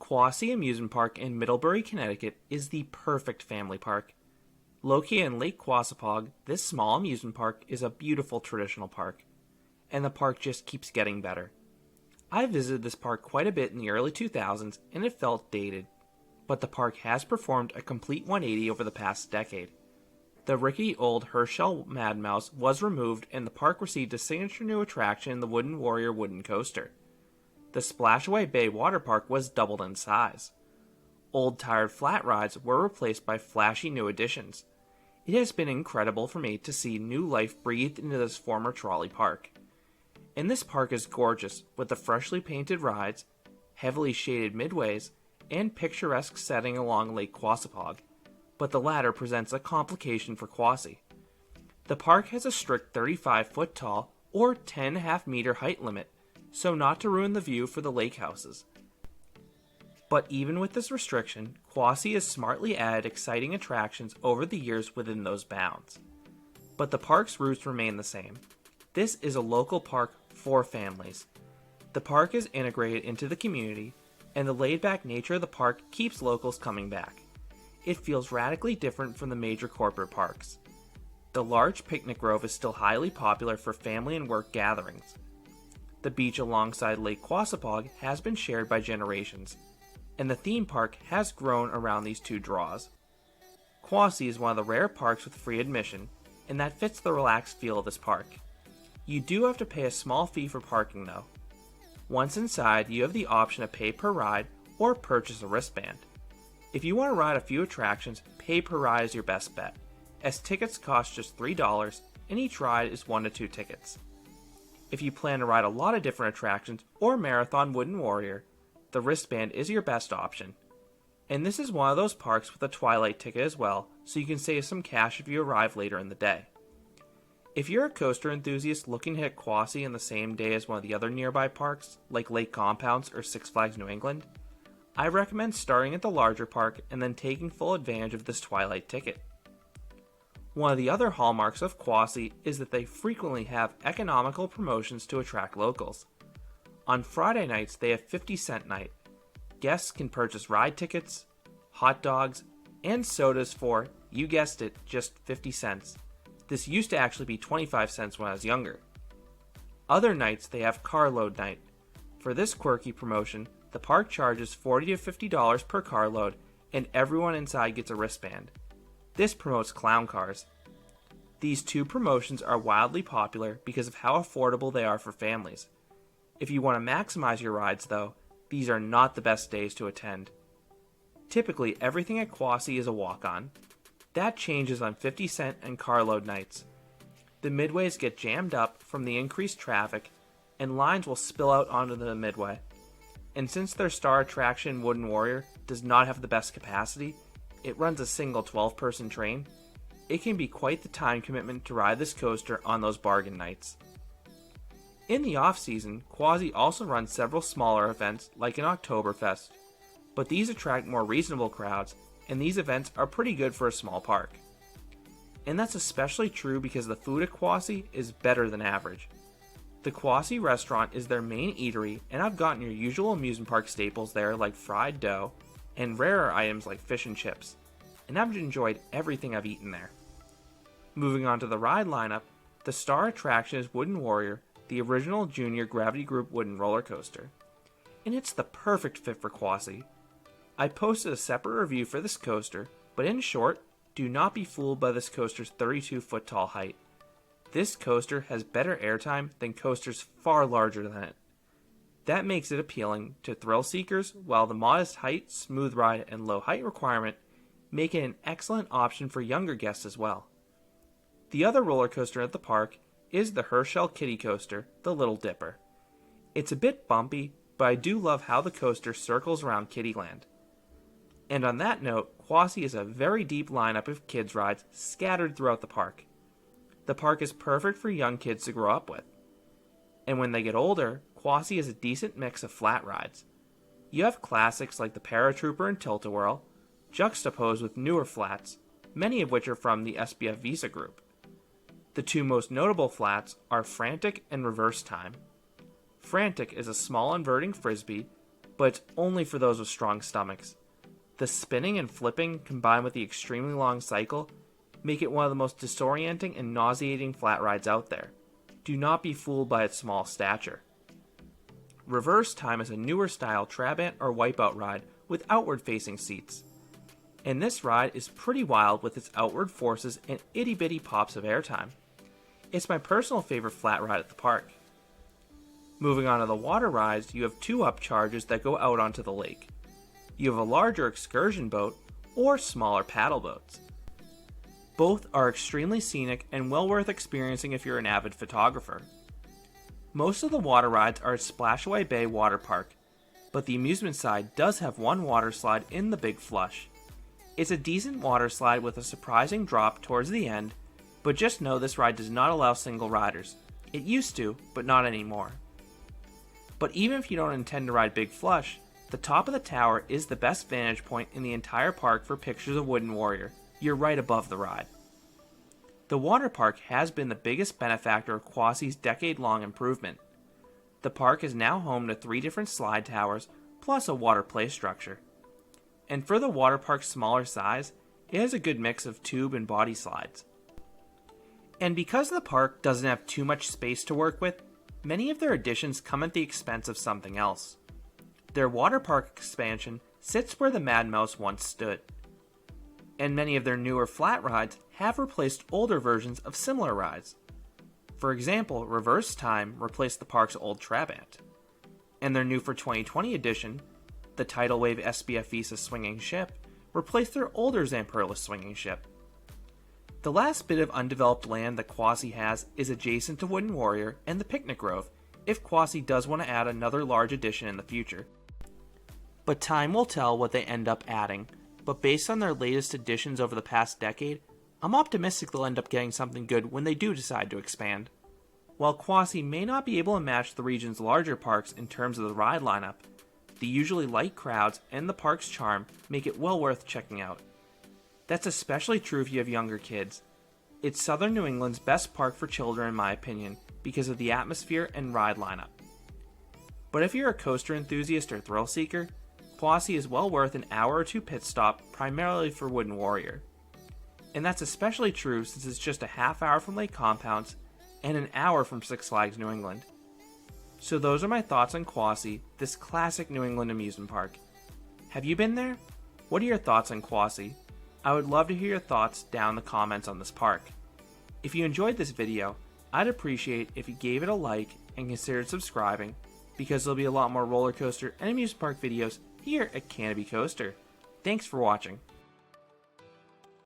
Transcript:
Quassy Amusement Park in Middlebury, Connecticut is the perfect family park. Located in Lake Quassipog, this small amusement park is a beautiful traditional park, and the park just keeps getting better. I visited this park quite a bit in the early 2000s and it felt dated, but the park has performed a complete 180 over the past decade. The rickety old Herschel Mad Mouse was removed and the park received a signature new attraction, the Wooden Warrior wooden coaster. The Splashaway Bay Water Park was doubled in size. Old tired flat rides were replaced by flashy new additions. It has been incredible for me to see new life breathed into this former trolley park. And this park is gorgeous with the freshly painted rides, heavily shaded midways, and picturesque setting along Lake Quassipog, but the latter presents a complication for Quassy. The park has a strict 35-foot tall or 10.5-meter height limit, so not to ruin the view for the lake houses. But even with this restriction, Quassy has smartly added exciting attractions over the years within those bounds. But the park's roots remain the same. This is a local park for families. The park is integrated into the community, and the laid-back nature of the park keeps locals coming back. It feels radically different from the major corporate parks. The large picnic grove is still highly popular for family and work gatherings. The beach alongside Lake Quassipog has been shared by generations, and the theme park has grown around these two draws. Quassy is one of the rare parks with free admission, and that fits the relaxed feel of this park. You do have to pay a small fee for parking though. Once inside, you have the option to pay per ride or purchase a wristband. If you want to ride a few attractions, pay per ride is your best bet, as tickets cost just $3 and each ride is 1 to 2 tickets. If you plan to ride a lot of different attractions or marathon Wooden Warrior, the wristband is your best option. And this is one of those parks with a Twilight Ticket as well, so you can save some cash if you arrive later in the day. If you're a coaster enthusiast looking to hit Quassy in the same day as one of the other nearby parks, like Lake Compounce or Six Flags New England, I recommend starting at the larger park and then taking full advantage of this Twilight Ticket. One of the other hallmarks of Quassy is that they frequently have economical promotions to attract locals. On Friday nights, they have 50-cent night. Guests can purchase ride tickets, hot dogs, and sodas for, you guessed it, just 50 cents. This used to actually be 25 cents when I was younger. Other nights, they have carload night. For this quirky promotion, the park charges $40 to $50 per carload, and everyone inside gets a wristband. This promotes clown cars. These two promotions are wildly popular because of how affordable they are for families. If you want to maximize your rides though, these are not the best days to attend. Typically, everything at Quassy is a walk-on. That changes on 50-cent and carload nights. The midways get jammed up from the increased traffic, and lines will spill out onto the midway. And since their star attraction, Wooden Warrior, does not have the best capacity, it runs a single 12-person train, it can be quite the time commitment to ride this coaster on those bargain nights. In the off-season, Quassy also runs several smaller events like an Oktoberfest, but these attract more reasonable crowds, and these events are pretty good for a small park. And that's especially true because the food at Quassy is better than average. The Quassy Restaurant is their main eatery, and I've gotten your usual amusement park staples there like fried dough, and rarer items like fish and chips, and I've enjoyed everything I've eaten there. Moving on to the ride lineup, the star attraction is Wooden Warrior, the original Junior Gravity Group wooden roller coaster, and it's the perfect fit for Quassy. I posted a separate review for this coaster, but in short, do not be fooled by this coaster's 32-foot tall height. This coaster has better airtime than coasters far larger than it. That makes it appealing to thrill seekers, while the modest height, smooth ride, and low height requirement make it an excellent option for younger guests as well. The other roller coaster at the park is the Herschel Kiddie Coaster, the Little Dipper. It's a bit bumpy, but I do love how the coaster circles around Kiddieland. And on that note, Quassy is a very deep lineup of kids' rides scattered throughout the park. The park is perfect for young kids to grow up with. And when they get older, Quassy is a decent mix of flat rides. You have classics like the Paratrooper and Tilt-A-Whirl, juxtaposed with newer flats, many of which are from the SBF Visa Group. The two most notable flats are Frantic and Reverse Time. Frantic is a small inverting frisbee, but it's only for those with strong stomachs. The spinning and flipping, combined with the extremely long cycle, make it one of the most disorienting and nauseating flat rides out there. Do not be fooled by its small stature. Reverse Time is a newer style Trabant or Wipeout ride with outward-facing seats. And this ride is pretty wild with its outward forces and itty-bitty pops of airtime. It's my personal favorite flat ride at the park. Moving on to the water rides, you have two upcharges that go out onto the lake. You have a larger excursion boat or smaller paddle boats. Both are extremely scenic and well worth experiencing if you're an avid photographer. Most of the water rides are at Splashaway Bay Water Park, but the amusement side does have one water slide in the Big Flush. It's a decent water slide with a surprising drop towards the end, but just know this ride does not allow single riders. It used to, but not anymore. But even if you don't intend to ride Big Flush, the top of the tower is the best vantage point in the entire park for pictures of Wooden Warrior. You're right above the ride. The water park has been the biggest benefactor of Quassy's decade-long improvement. The park is now home to 3 different slide towers, plus a water play structure. And for the water park's smaller size, it has a good mix of tube and body slides. And because the park doesn't have too much space to work with, many of their additions come at the expense of something else. Their water park expansion sits where the Mad Mouse once stood. And many of their newer flat rides have replaced older versions of similar rides. For example, Reverse Time replaced the park's old Trabant. And their new for 2020 edition, the Tidal Wave SBF Visa Swinging Ship, replaced their older Zamperla Swinging Ship. The last bit of undeveloped land that Quassy has is adjacent to Wooden Warrior and the Picnic Grove, if Quassy does want to add another large addition in the future. But time will tell what they end up adding, but based on their latest additions over the past decade, I'm optimistic they'll end up getting something good when they do decide to expand. While Quassy may not be able to match the region's larger parks in terms of the ride lineup, the usually light crowds and the park's charm make it well worth checking out. That's especially true if you have younger kids. It's southern New England's best park for children in my opinion because of the atmosphere and ride lineup. But if you're a coaster enthusiast or thrill seeker, Quassy is well worth an hour or two pit stop primarily for Wooden Warrior. And that's especially true since it's just a half hour from Lake Compounce and an hour from Six Flags New England. So those are my thoughts on Quassy, this classic New England amusement park. Have you been there? What are your thoughts on Quassy? I would love to hear your thoughts down in the comments on this park. If you enjoyed this video, I'd appreciate if you gave it a like and considered subscribing, because there'll be a lot more roller coaster and amusement park videos here at Canopy Coaster. Thanks for watching.